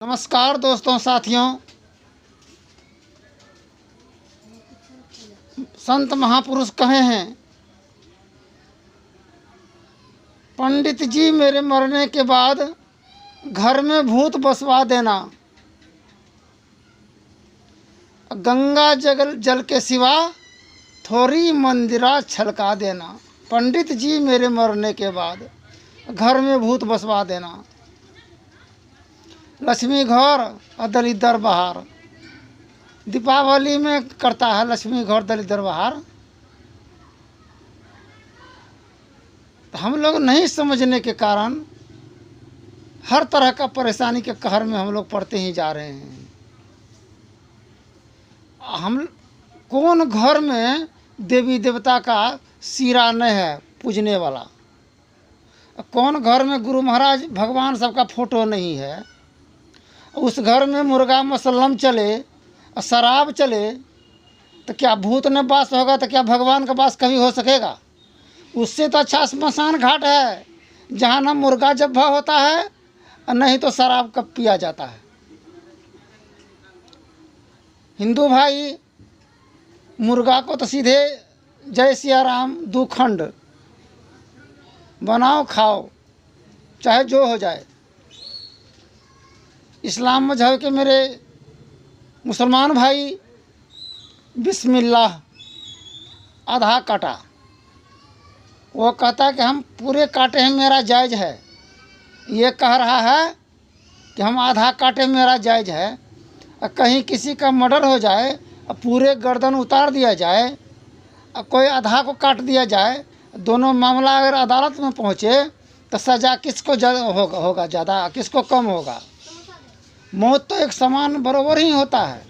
नमस्कार दोस्तों साथियों, संत महापुरुष कहे हैं, पंडित जी मेरे मरने के बाद घर में भूत बसवा देना, गंगा जल के सिवा थोड़ी मंदिरा छलका देना। पंडित जी मेरे मरने के बाद घर में भूत बसवा देना, लक्ष्मी घर और दलिदर बाहर। दीपावली में करता है लक्ष्मी घर दलिदर बाहर। तो हम लोग नहीं समझने के कारण हर तरह का परेशानी के कहर में हम लोग पड़ते ही जा रहे हैं। हम कौन घर में देवी देवता का सिरा नहीं है पूजने वाला, कौन घर में गुरु महाराज भगवान सबका फोटो नहीं है, उस घर में मुर्गा मसल्लम चले और शराब चले, तो क्या भूत ने वास होगा? तो क्या भगवान का वास कभी हो सकेगा? उससे तो अच्छा स्मशान घाट है, जहाँ ना मुर्गा जब्बा होता है और नहीं तो शराब कब पिया जाता है। हिंदू भाई मुर्गा को तो सीधे जय सिया राम 2 खंड बनाओ खाओ, चाहे जो हो जाए। इस्लाम मजहब के मेरे मुसलमान भाई बिस्मिल्लाह आधा काटा, वो कहता है कि हम पूरे काटे हैं मेरा जायज़ है। ये कह रहा है कि हम आधा काटे मेरा जायज़ है, और कहीं किसी का मर्डर हो जाए और पूरे गर्दन उतार दिया जाए और कोई आधा को काट दिया जाए, दोनों मामला अगर अदालत में पहुँचे तो सज़ा किसको होगा ज़्यादा, किसको कम होगा? मौत तो एक समान बराबर ही होता है।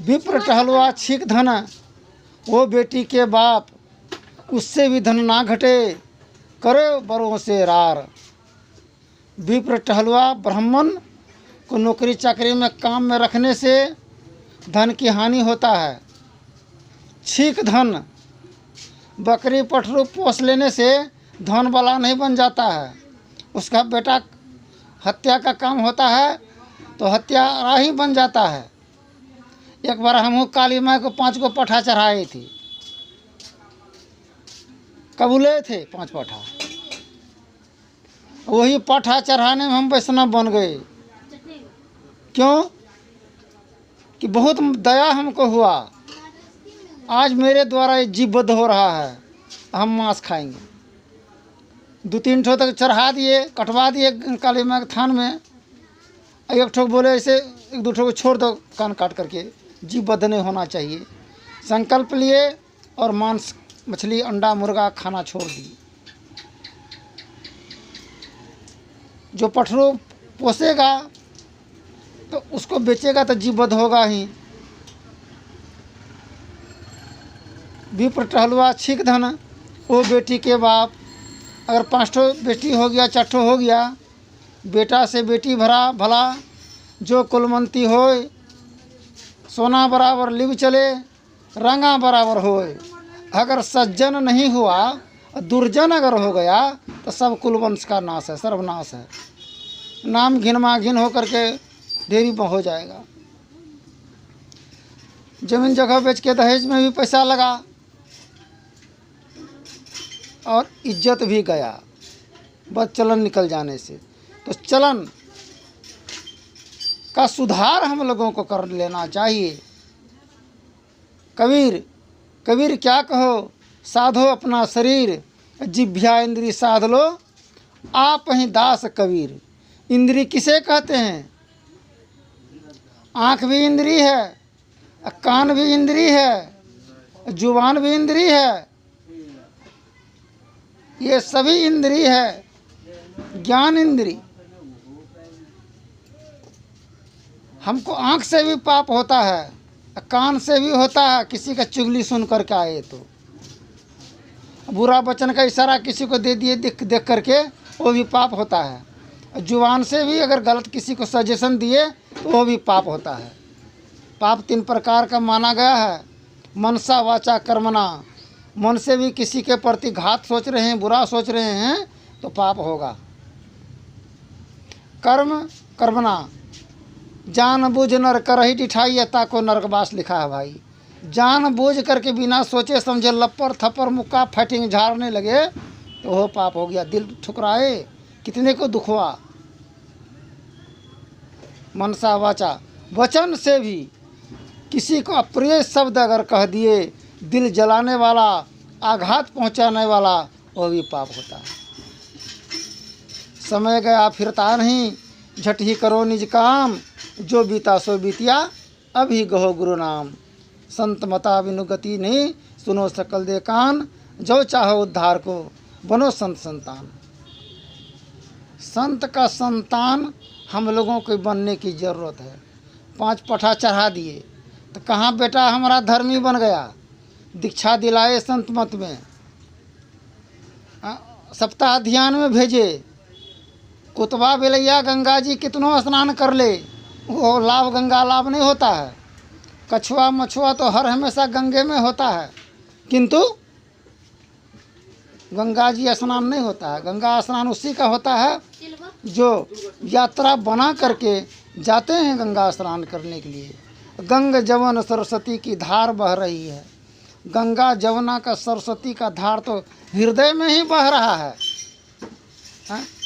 विप्र टहलुआ छीक धन वो बेटी के बाप, उससे भी धन ना घटे करे बरों से रार। विप्र टहलुआ ब्राह्मण को नौकरी चाकरी में काम में रखने से धन की हानि होता है। छीक धन बकरी पठरू पोस लेने से धन वाला नहीं बन जाता है। उसका बेटा हत्या का काम होता है तो हत्यारा ही बन जाता है। एक बार हम काली माँ को 5 को पठा चढ़ाए थी, कबूले थे 5 पठा। वही पठा चढ़ाने में हम वैष्णव बन गए। क्यों? कि बहुत दया हमको हुआ। आज मेरे द्वारा ये जीवबद्ध हो रहा है, हम मांस खाएंगे। 2-3 ठो तक चढ़ा दिए, कटवा दिए काली माँ के थान में। एक ठो बोले ऐसे 1-2 ठो को छोड़ दो कान काट करके, जीवबद्ध नहीं होना चाहिए। संकल्प लिए और मांस मछली अंडा मुर्गा खाना छोड़ दिए। जो पठरू पोसेगा तो उसको बेचेगा तो जीवबद्ध होगा ही। विप्र टहलुआ छीक धन वो बेटी के बाप। अगर 5 ठो बेटी हो गया, 4 ठो हो गया, बेटा से बेटी भरा भला जो कुलमंती होय, सोना बराबर लिव चले रंगा बराबर होय। अगर सज्जन नहीं हुआ, दुर्जन अगर हो गया तो सब कुलवंश का नाश है, सर्वनाश है। नाम घिनमा घिन हो करके ढेरी हो जाएगा। जमीन जगह बेच के दहेज में भी पैसा लगा और इज्जत भी गया, बस चलन निकल जाने से। तो चलन का सुधार हम लोगों को कर लेना चाहिए। कबीर क्या कहो, साधो अपना शरीर, जिभ्या इंद्री साध लो आप ही दास कबीर। इंद्री किसे कहते हैं? आँख भी इंद्री है, कान भी इंद्री है, जुबान भी इंद्री है, ये सभी इंद्री है। ज्ञान इंद्री। हमको आँख से भी पाप होता है, कान से भी होता है, किसी का चुगली सुन करके आए तो बुरा वचन का इशारा किसी को दे दिए देख करके, वो भी पाप होता है। जुबान से भी अगर गलत किसी को सजेशन दिए तो वो भी पाप होता है। पाप 3 प्रकार का माना गया है, मनसा वाचा कर्मणा। मन से भी किसी के प्रति घात सोच रहे हैं, बुरा सोच रहे हैं तो पाप होगा। कर्म कर्मणा जान बूझ नर करही डिठाई, ताको नरकवास लिखा है भाई। जान बूझ करके बिना सोचे समझे लप्पर थप्पर मुक्का फटिंग झाड़ने लगे तो वो पाप हो गया। दिल ठुकराए कितने को दुख हुआ। मनसा वाचा वचन से भी किसी को अप्रिय शब्द अगर कह दिए, दिल जलाने वाला, आघात पहुंचाने वाला, वो भी पाप होता है। समय गया फिरता नहीं, झट ही करो निज काम, जो बीता सो बीतिया, अभी गहो गुरु नाम। संत मता बिनु गति नहीं, सुनो सकल दे कान, जो चाहो उद्धार को, बनो संत संतान। संत का संतान हम लोगों को बनने की ज़रूरत है। 5 पठा चढ़ा दिए तो कहाँ बेटा हमारा धर्मी बन गया। दीक्षा दिलाए संत मत में, सप्ताह ध्यान में भेजे, कुतबा बेलैया गंगा जी कितनों स्नान कर ले, वो लाभ गंगा लाभ नहीं होता है। कछुआ मछुआ तो हर हमेशा गंगे में होता है, किंतु गंगा जी स्नान नहीं होता है। गंगा स्नान उसी का होता है जो यात्रा बना करके जाते हैं गंगा स्नान करने के लिए। गंग जवन सरस्वती की धार बह रही है। गंगा जमुना का सरस्वती का धार तो हृदय में ही बह रहा है।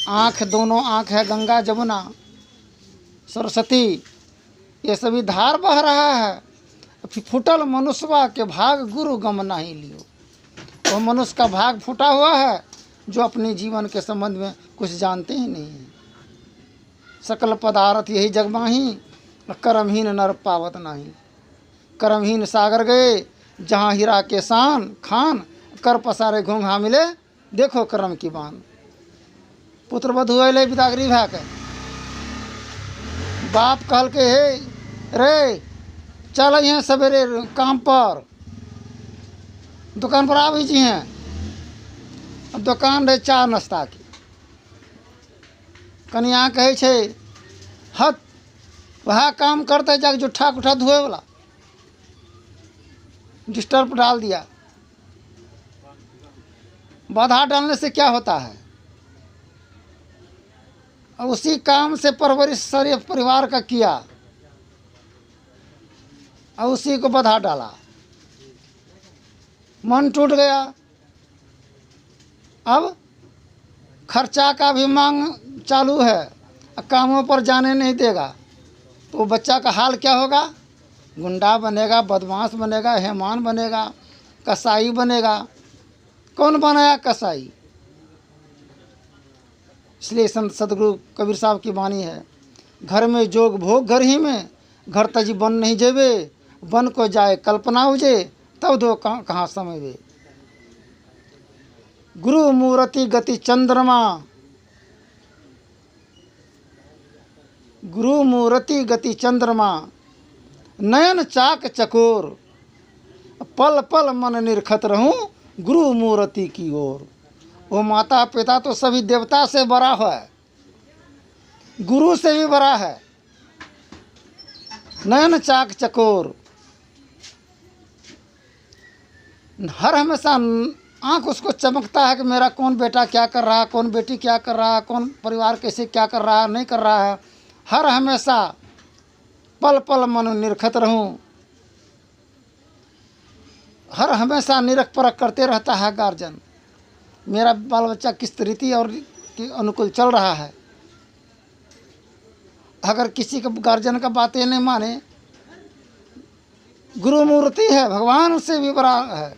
आँख, दोनों आँख है गंगा जमुना सरस्वती, ये सभी धार बह रहा है। फुटल मनुष्यवा के भाग गुरु गम नहीं लियो। वो मनुष्य का भाग फूटा हुआ है जो अपने जीवन के संबंध में कुछ जानते ही नहीं है। सकल पदार्थ यही जग माही, कर्महीन नर पावत नहीं। कर्महीन सागर गए जहाँ हीरा के शान खान, कर पसारे घोंघा मिले देखो कर्म की बान। पुत्र वधु अले बिदागरी भा के बाप कहल के हे रे चल यहाँ सवेरे काम पर, दुकान पर आ जी हैं। अब दुकान रहे चाह नाश्ता की, कनिया कहे छे हत वह काम करते जाके जुट्ठा कुट्ठा धोए वाला डिस्टर्ब डाल दिया। बाधा डालने से क्या होता है, और उसी काम से परवरिश सारे परिवार का किया और उसी को बाधा डाला, मन टूट गया। अब खर्चा का भी मांग चालू है, कामों पर जाने नहीं देगा, तो वो बच्चा का हाल क्या होगा। गुंडा बनेगा, बदमाश बनेगा, हेमान बनेगा, कसाई बनेगा। कौन बनाया कसाई। इसलिए संत सदगुरु कबीर साहब की वाणी है, घर में जोग भोग घर ही में, घर तजी बन नहीं जेबे, बन को जाए कल्पना उजे, तब दो कहाँ समय वे। गुरु मूर्ति गति चंद्रमा, गुरु मूर्ति गति चंद्रमा, नयन चाक चकोर, पल पल मन निरखत रहूं गुरु मूर्ति की ओर। वो माता पिता तो सभी देवता से बड़ा है, गुरु से भी बड़ा है। नयन चाक चकोर, हर हमेशा आँख उसको चमकता है कि मेरा कौन बेटा क्या कर रहा है, कौन बेटी क्या कर रहा है, कौन परिवार कैसे क्या कर रहा है नहीं कर रहा है। हर हमेशा पल पल मन निरखत रहूं, हर हमेशा निरख परख करते रहता है गार्जियन, मेरा बाल बच्चा किस रीति और के अनुकूल चल रहा है। अगर किसी का गार्जियन का बातें नहीं माने, गुरु मूर्ति है, भगवान से भी बड़ा है।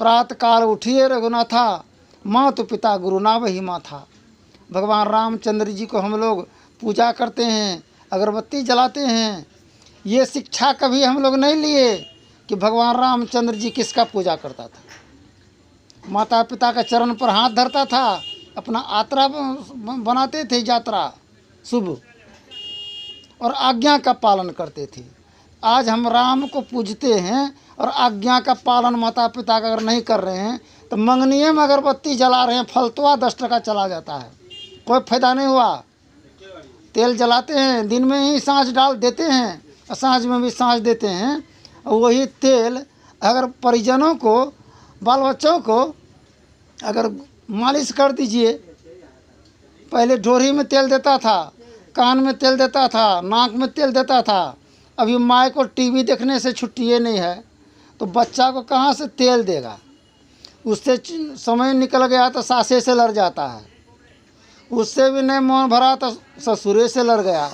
प्रातः काल उठिए रघुनाथा, मातु पिता गुरु ना वही माथा। भगवान रामचंद्र जी को हम लोग पूजा करते हैं, अगरबत्ती जलाते हैं। ये शिक्षा कभी हम लोग नहीं लिए कि भगवान रामचंद्र जी किसका पूजा करता था। माता पिता का चरण पर हाथ धरता था, अपना यात्रा बनाते थे, यात्रा शुभ, और आज्ञा का पालन करते थे। आज हम राम को पूजते हैं और आज्ञा का पालन माता पिता का अगर नहीं कर रहे हैं तो मंगनीय में अगरबत्ती जला रहे हैं, फलतुआ 10 टका चला जाता है, कोई फायदा नहीं हुआ। तेल जलाते हैं, दिन में ही सांझ डाल देते हैं और सांझ में भी सांझ देते हैं, और वही तेल अगर परिजनों को, बाल बच्चों को अगर मालिश कर दीजिए पहले ढोरी में तेल देता था, कान में तेल देता था, नाक में तेल देता था। अभी माँ को टीवी देखने से छुट्टी नहीं है, तो बच्चा को कहाँ से तेल देगा। उससे समय निकल गया तो सासे से लड़ जाता है, उससे भी नहीं मन भरा तो ससुरे से लड़ गया,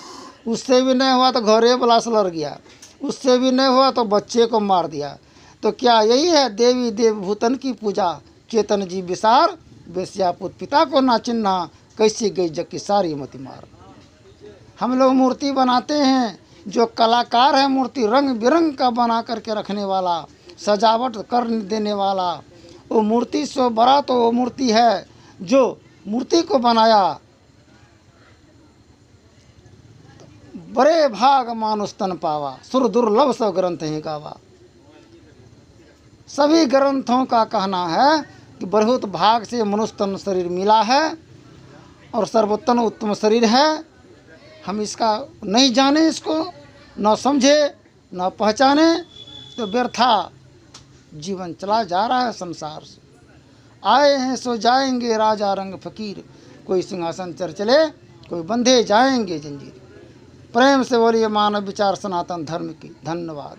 उससे भी नहीं हुआ तो घरे वाला से लड़ गया, उससे भी नहीं हुआ तो बच्चे को मार दिया। तो क्या यही है देवी देवभूतन की पूजा? चेतन जी विसार वेश्यापुत पिता को ना चिन्हा, कैसी गई जग की सारी मति मार। हम लोग मूर्ति बनाते हैं, जो कलाकार है मूर्ति रंग बिरंग का बना करके रखने वाला, सजावट कर देने वाला, वो मूर्ति से बड़ा तो वो मूर्ति है जो मूर्ति को बनाया। बड़े भाग मानुष तन पावा, सुर दुर्लभ सो ग्रंथ ही गावा। सभी ग्रंथों का कहना है कि बहुत भाग से मनुष्य तन शरीर मिला है और सर्वोत्तम उत्तम शरीर है। हम इसका नहीं जाने, इसको न समझे न पहचाने, तो व्यर्था जीवन चला जा रहा है संसार से। आए हैं सो जाएंगे राजा रंग फकीर, कोई सिंहासन चढ़ चले, कोई बंधे जाएंगे जंजीर। प्रेम से बोलिए मानव विचार सनातन धर्म की। धन्यवाद।